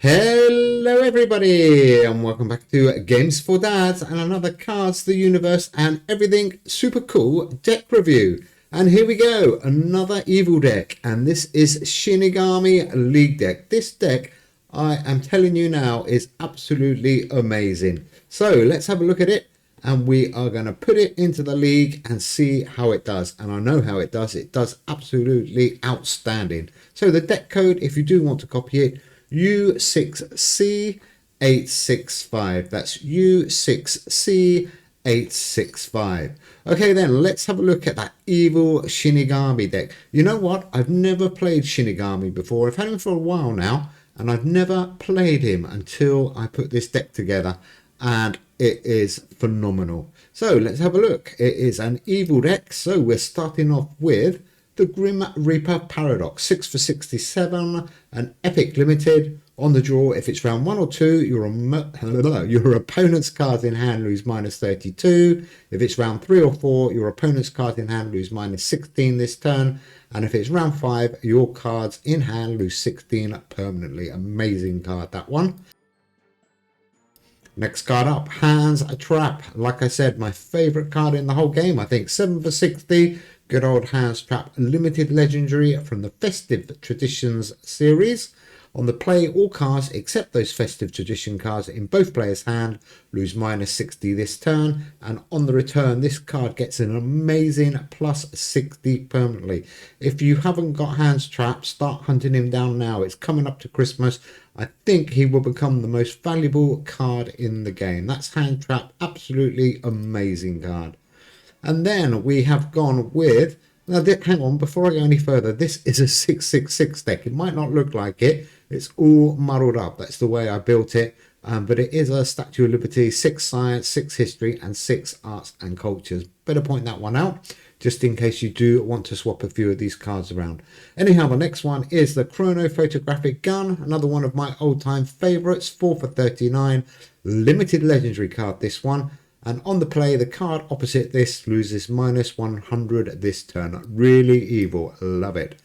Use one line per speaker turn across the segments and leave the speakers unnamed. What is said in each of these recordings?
Hello everybody and welcome back to Games for Dads and another Cards, the Universe and Everything super cool deck review. And here we go, another evil deck, and this is Shinigami League deck. This deck, I am telling you now, is absolutely amazing. So let's have a look at it, and we are going to put it into the league and see how it does. And I know how it does absolutely outstanding. So the deck code, if you do want to copy it, U6C865. That's U6C865. Okay, then let's have a look at that evil Shinigami deck. You know what? I've never played Shinigami before. I've had him for a while now, and I've never played him until I put this deck together, and it is phenomenal. So let's have a look. It is an evil deck. So we're starting off with the Grim Reaper Paradox, 6 for 67, an epic limited. On the draw, if it's round 1 or 2, your opponent's cards in hand lose minus 32. If it's round 3 or 4, your opponent's cards in hand lose minus 16 this turn. And if it's round 5, your cards in hand lose 16 permanently. Amazing card, that one. Next card up, Hands a Trap. Like I said, my favourite card in the whole game. I think 7 for 60. Good old Hands Trap, limited legendary from the Festive Traditions series. On the play, all cards except those Festive Tradition cards in both players' hand lose minus 60 this turn. And on the return, this card gets an amazing plus 60 permanently. If you haven't got Hands Trap, start hunting him down now. It's coming up to Christmas. I think he will become the most valuable card in the game. That's Hand Trap, absolutely amazing card. And then we have gone with, now hang on, before I go any further, this is a 666 deck. It might not look like it. It's all muddled up. That's the way I built it. But it is a Statue of Liberty, 6 Science, 6 History, and 6 Arts and Cultures. Better point that one out, just in case you do want to swap a few of these cards around. Anyhow, the next one is the Chrono Photographic Gun, another one of my old-time favourites, 4 for 39. Limited legendary card, this one. And on the play, the card opposite this loses minus 100 this turn. Really evil. Love it.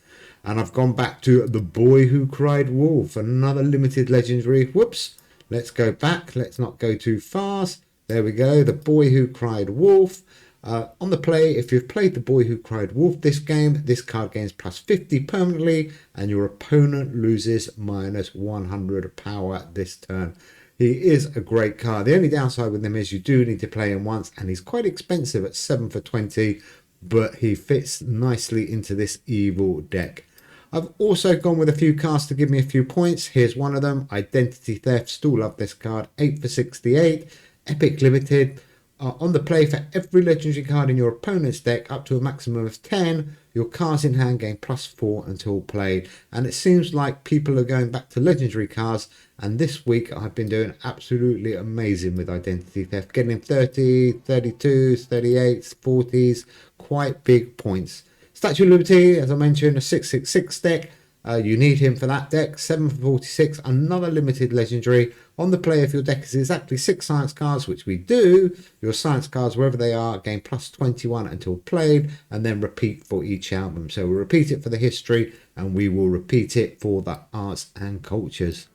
And I've gone back to The Boy Who Cried Wolf. Another limited legendary. Whoops. Let's go back. Let's not go too fast. There we go. The Boy Who Cried Wolf. On the play, if you've played The Boy Who Cried Wolf this game, this card gains plus 50 permanently. And your opponent loses minus 100 power this turn. He is a great card. The only downside with him is you do need to play him once, and he's quite expensive at 7 for 20, but he fits nicely into this evil deck. I've also gone with a few cards to give me a few points. Here's one of them, Identity Theft. Still love this card, 8 for 68, epic limited. On the play, for every legendary card in your opponent's deck up to a maximum of 10, your cards in hand gain plus 4 until played. And it seems like people are going back to legendary cards, and this week I've been doing absolutely amazing with Identity Theft, getting 30, 32s, 38s, 40s, quite big points. Statue of Liberty, as I mentioned, a 666 deck. You need him for that deck. 7 for 46, another limited legendary. On the play, if your deck is exactly 6 science cards, which we do, your science cards, wherever they are, gain plus 21 until played, and then repeat for each album. So we'll repeat it for the history, and we will repeat it for the arts and cultures.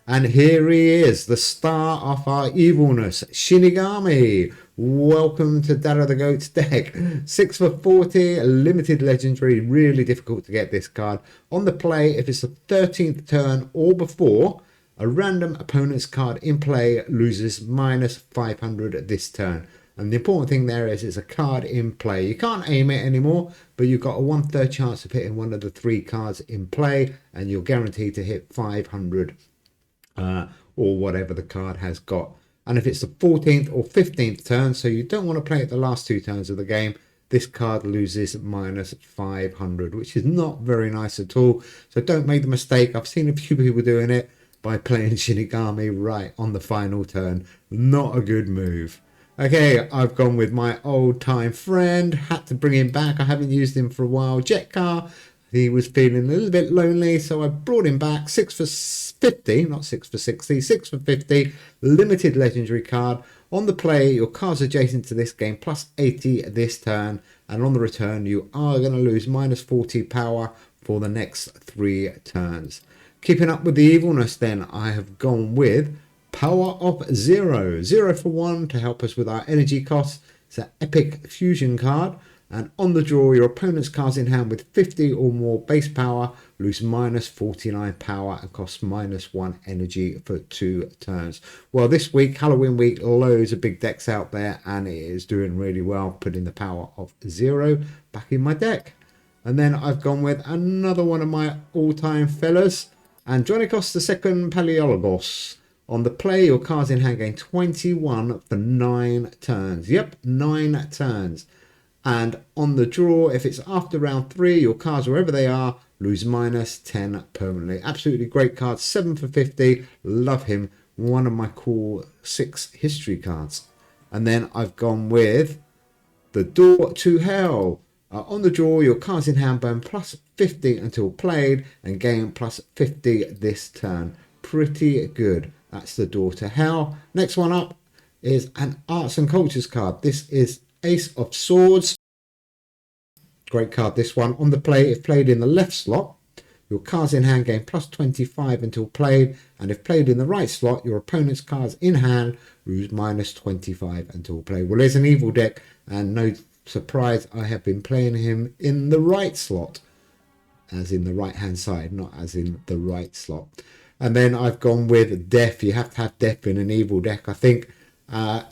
And here he is, the star of our evilness, Shinigami. Welcome to Dad of the Goat's deck. 6 for 40, limited legendary. Really difficult to get this card. On the play, if it's the 13th turn or before, a random opponent's card in play loses minus 500 this turn. And the important thing there is it's a card in play. You can't aim it anymore, but you've got a 1/3 chance of hitting one of the 3 cards in play, and you're guaranteed to hit 500 or whatever the card has got. And if it's the 14th or 15th turn, so you don't want to play it the last 2 turns of the game, this card loses minus 500, which is not very nice at all. So don't make the mistake. I've seen a few people doing it by playing Shinigami right on the final turn. Not a good move. Okay, I've gone with my old-time friend. Had to bring him back. I haven't used him for a while. Jetcar. He was feeling a little bit lonely, so I brought him back. 6 for 50, not 6 for 60, 6 for 50, limited legendary card. On the play, your cards adjacent to this game, plus 80 this turn, and on the return, you are going to lose minus 40 power for the next 3 turns. Keeping up with the evilness then, I have gone with Power of Zero. 0 for 1 to help us with our energy costs. It's an epic fusion card. And on the draw, your opponent's cards in hand with 50 or more base power lose minus 49 power and cost minus 1 energy for 2 turns. Well, this week, Halloween week, loads of big decks out there, and it is doing really well, putting the Power of Zero back in my deck. And then I've gone with another one of my all-time fellas, Andronikos II Palaiologos. On the play, your cards in hand gain 21 for 9 turns. Yep, 9 turns. And on the draw, if it's after round 3, your cards, wherever they are, lose minus 10 permanently. Absolutely great card. 7 for 50. Love him. One of my cool 6 history cards. And then I've gone with the Door to Hell. On the draw, your cards in hand burn plus 50 until played and gain plus 50 this turn. Pretty good. That's the Door to Hell. Next one up is an Arts and Cultures card. This is Ace of Swords. Great card, this one. On the play, if played in the left slot, your cards in hand gain plus 25 until played, and if played in the right slot, your opponent's cards in hand lose minus 25 until played. Well, there's an evil deck, and no surprise, I have been playing him in the right slot, as in the right hand side, not as in the right slot. And then I've gone with Death. You have to have Death in an evil deck, I think.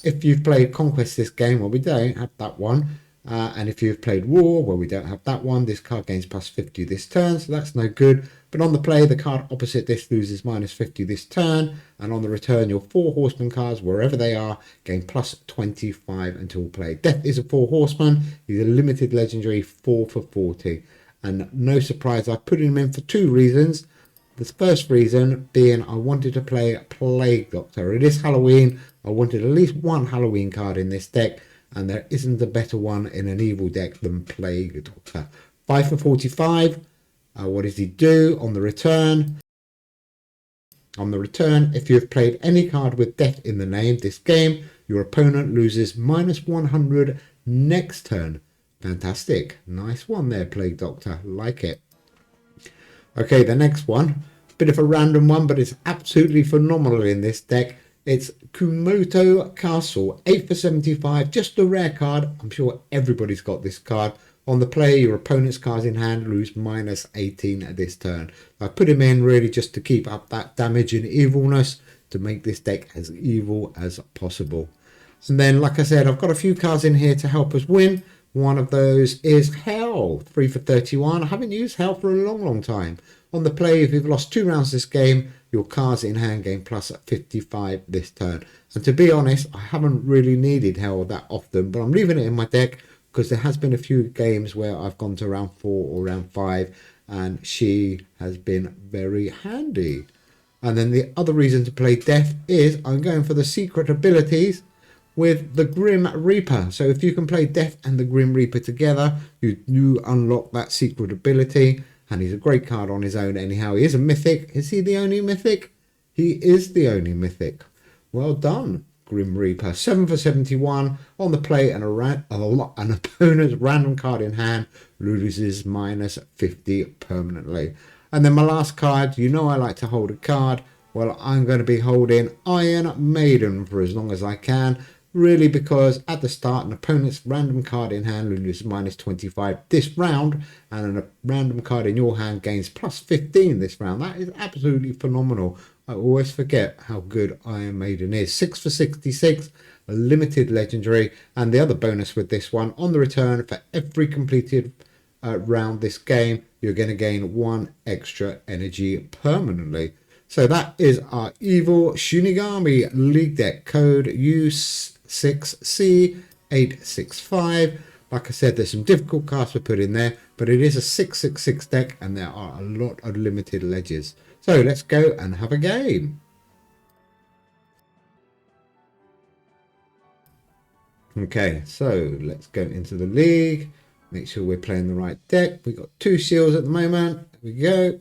If you've played Conquest this game, well, we don't have that one. And if you've played War, well, we don't have that one. This card gains plus 50 this turn, so that's no good. But on the play, the card opposite this loses minus 50 this turn. And on the return, your 4 Horseman cards, wherever they are, gain plus 25 until played. Death is a 4 Horseman. He's a limited legendary 4 for 40. And no surprise, I put him in for 2 reasons. The first reason being I wanted to play Plague Doctor. It is Halloween. I wanted at least 1 Halloween card in this deck, and there isn't a better one in an evil deck than Plague Doctor. 5 for 45. What does he do on the return? On the return, if you've played any card with Death in the name this game, your opponent loses minus 100 next turn. Fantastic. Nice one there, Plague Doctor. Like it. Okay, the next one. Bit of a random one, but it's absolutely phenomenal in this deck. It's Kumoto Castle, 8 for 75, just a rare card. I'm sure everybody's got this card. On the play, your opponent's cards in hand lose minus 18 at this turn. I put him in really just to keep up that damage and evilness to make this deck as evil as possible. And then, like I said, I've got a few cards in here to help us win. One of those is Hell, 3 for 31. I haven't used Hell for a long time. On the play, if you've lost 2 rounds this game, your cards in hand gain plus 55 this turn. And to be honest, I haven't really needed Hell that often, but I'm leaving it in my deck because there has been a few games where I've gone to round 4 or round 5, and she has been very handy. And then the other reason to play Death is I'm going for the secret abilities with the Grim Reaper. So if you can play Death and the Grim Reaper together, you unlock that secret ability. And he's a great card on his own anyhow. He is a mythic. Is he the only mythic? He is the only mythic. Well done, Grim Reaper. 7 for 71. On the play, an opponent's random card in hand loses minus 50 permanently. And then my last card, you know I like to hold a card. Well, I'm going to be holding Iron Maiden for as long as I can. Really, because at the start, an opponent's random card in hand loses minus 25 this round, and a random card in your hand gains plus 15 this round. That is absolutely phenomenal. I always forget how good Iron Maiden is. 6 for 66, a limited legendary. And the other bonus with this one, on the return, for every completed round this game, you're going to gain 1 extra energy permanently. So that is our evil Shinigami League deck, code U6C865. Like I said, there's some difficult cards to put in there, but it is a 666 deck, and there are a lot of limited ledgers. So let's go and have a game. Okay, so let's go into the league. Make sure we're playing the right deck. We've got 2 shields at the moment. There we go.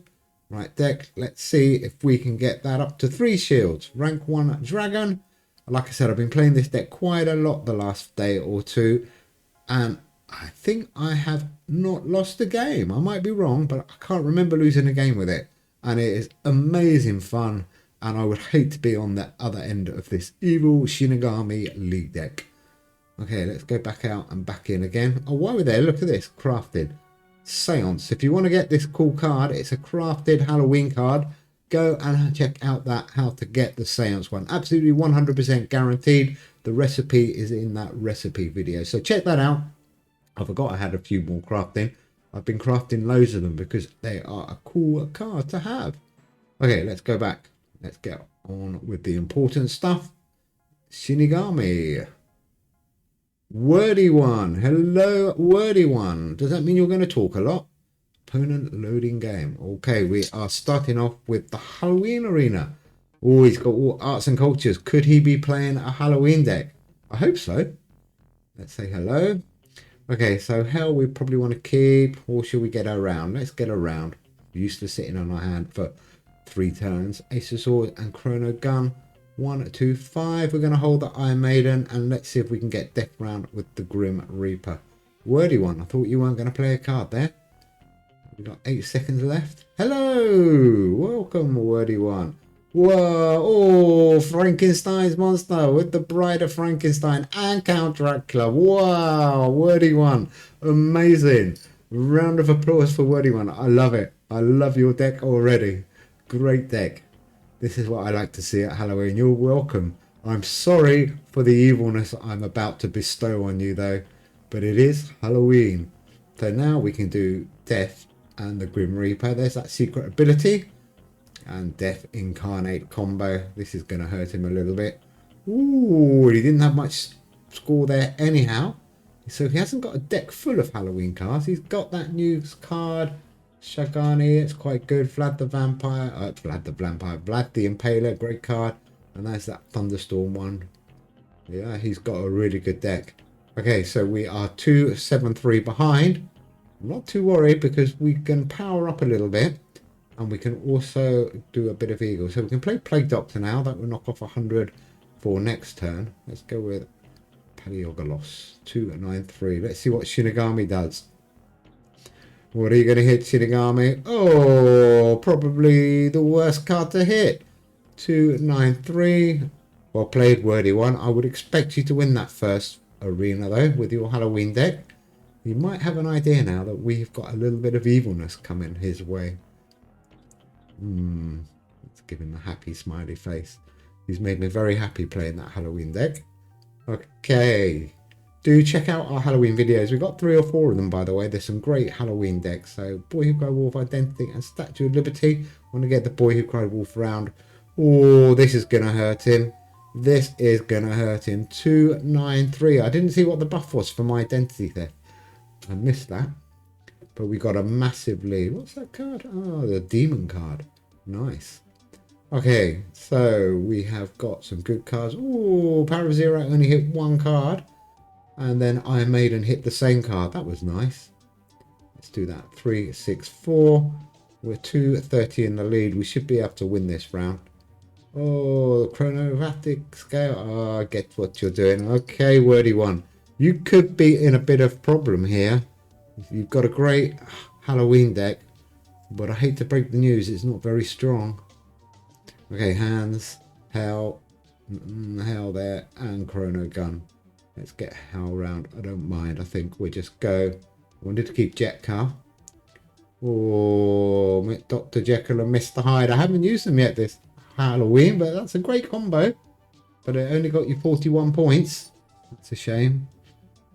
Right deck, let's see if we can get that up to 3 shields. Rank 1 dragon. Like I said, I've been playing this deck quite a lot the last day or 2, and I think I have not lost a game. I might be wrong, but I can't remember losing a game with it. and it is amazing fun. And I would hate to be on the other end of this evil Shinigami League deck. Okay, let's go back out and back in again. Oh, while we're there, look at this. Crafted. Seance. If you want to get this cool card, it's a crafted Halloween card. Go and check out that how to get the Seance one. Absolutely 100% guaranteed. The recipe is in that recipe video. So check that out. I forgot I had a few more crafting. I've been crafting loads of them because they are a cool card to have. Okay, let's go back. Let's get on with the important stuff. Shinigami. Wordy One. Hello, Wordy One. Does that mean you're going to talk a lot? Opponent loading game. Okay, we are starting off with the Halloween arena. Oh, he's got all arts and cultures. Could he be playing a Halloween deck? I hope so. Let's say hello. Okay, so hell we probably want to keep, or should we get around? Let's get around. We're used to sitting on our hand for 3 turns. Ace of Swords and Chrono Gun. 1, 2, 5. We're going to hold the Iron Maiden, and let's see if we can get Death Round with the Grim Reaper. Wordy One, I thought you weren't going to play a card there. We've got 8 seconds left. Hello! Welcome, Wordy One. Whoa! Oh, Frankenstein's monster with the Bride of Frankenstein and Count Dracula. Wow! Wordy One. Amazing. Round of applause for Wordy One. I love it. I love your deck already. Great deck. This is what I like to see at Halloween. You're welcome. I'm sorry for the evilness I'm about to bestow on you though, but it is Halloween. So now we can do Death and the Grim Reaper. There's that secret ability. And Death Incarnate combo. This is going to hurt him a little bit. Ooh, he didn't have much score there anyhow. So he hasn't got a deck full of Halloween cards. He's got that new card. Shagani, it's quite good. Vlad the Vampire, Vlad the Impaler, great card. And there's that Thunderstorm one. Yeah, he's got a really good deck. Okay, so we are 2-7-3 behind. I'm not too worried because we can power up a little bit. And we can also do a bit of Eagle. So we can play Plague Doctor now. That will knock off 100 for next turn. Let's go with Paliogolos. 2-9-3. Let's see what Shinigami does. What are you going to hit, Shinigami? Oh, probably the worst card to hit. 2-9-3. Well played, Wordy One. I would expect you to win that first arena, though, with your Halloween deck. You might have an idea now that we've got a little bit of evilness coming his way. Let's give him a happy smiley face. He's made me very happy playing that Halloween deck. Okay. Do check out our Halloween videos. We've got 3 or 4 of them, by the way. There's some great Halloween decks. So, Boy Who Cried Wolf, Identity, and Statue of Liberty. Want to get the Boy Who Cried Wolf round. Oh, this is going to hurt him. This is going to hurt him. 2-9-3. I didn't see what the buff was for my Identity Theft. I missed that. But we got a massive lead. What's that card? Oh, the Demon card. Nice. Okay, so we have got some good cards. Oh, Power Zero only hit 1 card. And then Iron Maiden hit the same card. That was nice. Let's do that. 3-6-4. We're 2-30 in the lead. We should be able to win this round. Oh, the chronovatic scale. Oh, I get what you're doing. Okay, Wordy One. You could be in a bit of problem here. You've got a great Halloween deck. But I hate to break the news. It's not very strong. Okay, hands. Hell. Hell there. And Chrono Gun. Let's get Hal round. I don't mind. I think we'll just go. I wanted to keep Jet Car. Oh, Dr. Jekyll and Mr. Hyde. I haven't used them yet this Halloween, but that's a great combo. But it only got you 41 points. That's a shame.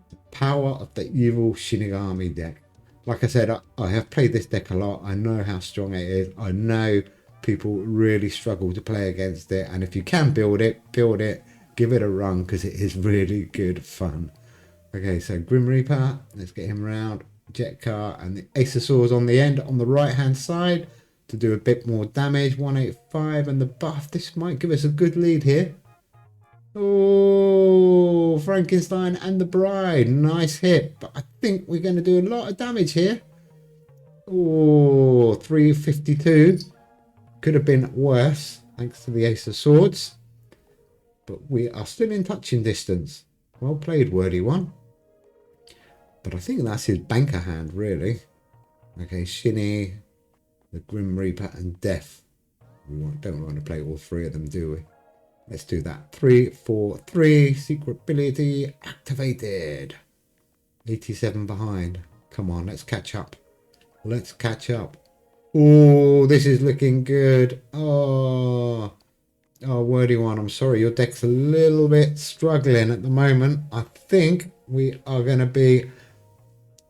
The power of the evil Shinigami deck. Like I said, I have played this deck a lot. I know how strong it is. I know people really struggle to play against it. And if you can build it, build it. Give it a run because it is really good fun. Okay, so Grim Reaper. Let's get him around. Jet Car and the Ace of Swords on the end on the right hand side to do a bit more damage. 185 and the buff. This might give us a good lead here. Oh, Frankenstein and the Bride. Nice hit. But I think we're going to do a lot of damage here. Oh, 352. Could have been worse thanks to the Ace of Swords. But we are still in touching distance. Well played, Wordy One. But I think that's his banker hand, really. Okay, Shinny. the Grim Reaper and Death. Don't want to play all three of them, do we? Let's do that. 3, 4, 3. Secret ability activated. 87 behind. Come on, let's catch up. Let's catch up. Oh, this is looking good. Oh, Wordy One, I'm sorry. Your deck's a little bit struggling at the moment. I think we are going to be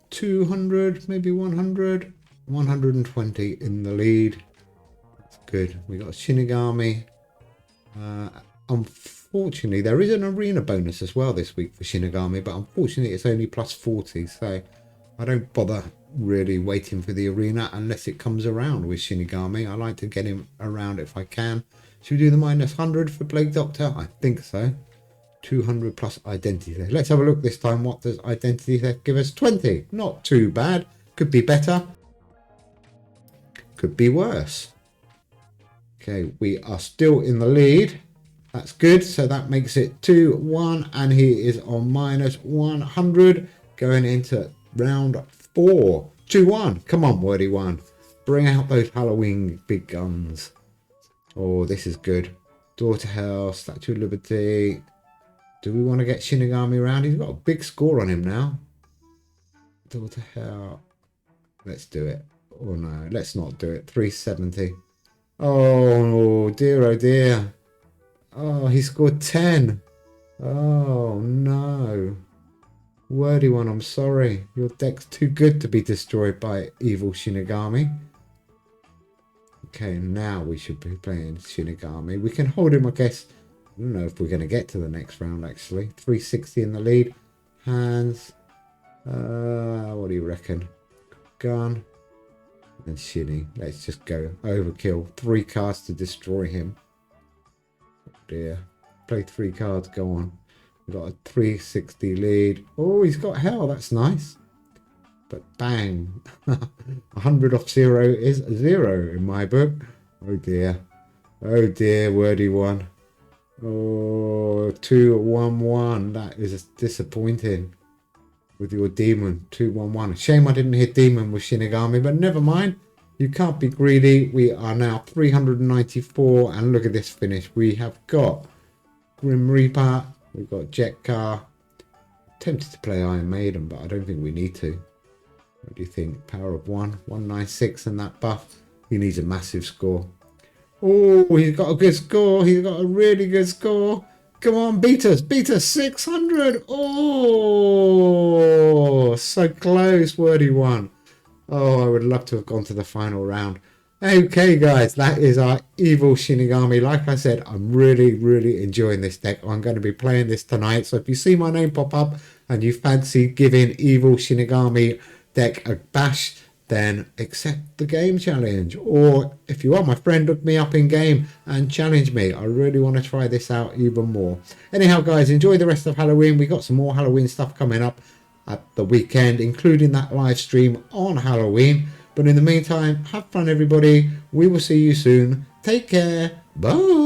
200, maybe 100, 120 in the lead. That's good. We got Shinigami. Unfortunately, there is an arena bonus as well this week for Shinigami, but unfortunately it's only plus 40, so I don't bother really waiting for the arena unless it comes around with Shinigami. I like to get him around if I can. Should we do the minus 100 for Plague Doctor? I think so. 200 plus identity theft. Let's have a look this time. What does identity theft give us? 20. Not too bad. Could be better. Could be worse. Okay, we are still in the lead. That's good. So that makes it 2-1, and he is on minus 100 going into round 4. 2-1. Come on, Wordy One. Bring out those Halloween big guns. Oh, this is good. Door to Hell, Statue of Liberty. Do we want to get Shinigami around? He's got a big score on him now. Door to Hell. Let's do it. Oh no, let's not do it. 370. Oh dear, oh dear. Oh, he scored 10. Oh no. Wordy One, I'm sorry. Your deck's too good to be destroyed by evil Shinigami. Okay, now we should be playing Shinigami. We can hold him, I guess. I don't know if we're going to get to the next round, actually. 360 in the lead. Hands. What do you reckon? Gun. And Shinny. Let's just go. Overkill. 3 cards to destroy him. Oh dear. Play 3 cards. Go on. We've got a 360 lead. Oh, he's got Hell. That's nice. But bang. 100 off 0 is 0 in my book. Oh dear. Oh dear, Wordy One. Oh, 2-1-1. That is disappointing. With your demon. 2-1-1. Shame I didn't hit demon with Shinigami, but never mind. You can't be greedy. We are now 394, and look at this finish. We have got Grim Reaper. We've got Jet Car. Tempted to play Iron Maiden, but I don't think we need to. What do you think? Power of 1, 196, and that buff. He needs a massive score. Oh, he's got a good score. He's got a really good score. Come on, beat us. Beat us. 600. Oh, so close, Wordy One. Oh, I would love to have gone to the final round. Okay, guys, that is our evil Shinigami. Like I said, I'm really enjoying this deck. I'm going to be playing this tonight. So if you see my name pop up and you fancy giving evil Shinigami deck a bash, then accept the game challenge. Or if you are my friend, look me up in game and challenge me. I really want to try this out even more. Anyhow, guys, enjoy the rest of Halloween. We got some more Halloween stuff coming up at the weekend, including that live stream on Halloween. But in the meantime, have fun, everybody. We will see you soon. Take care. Bye.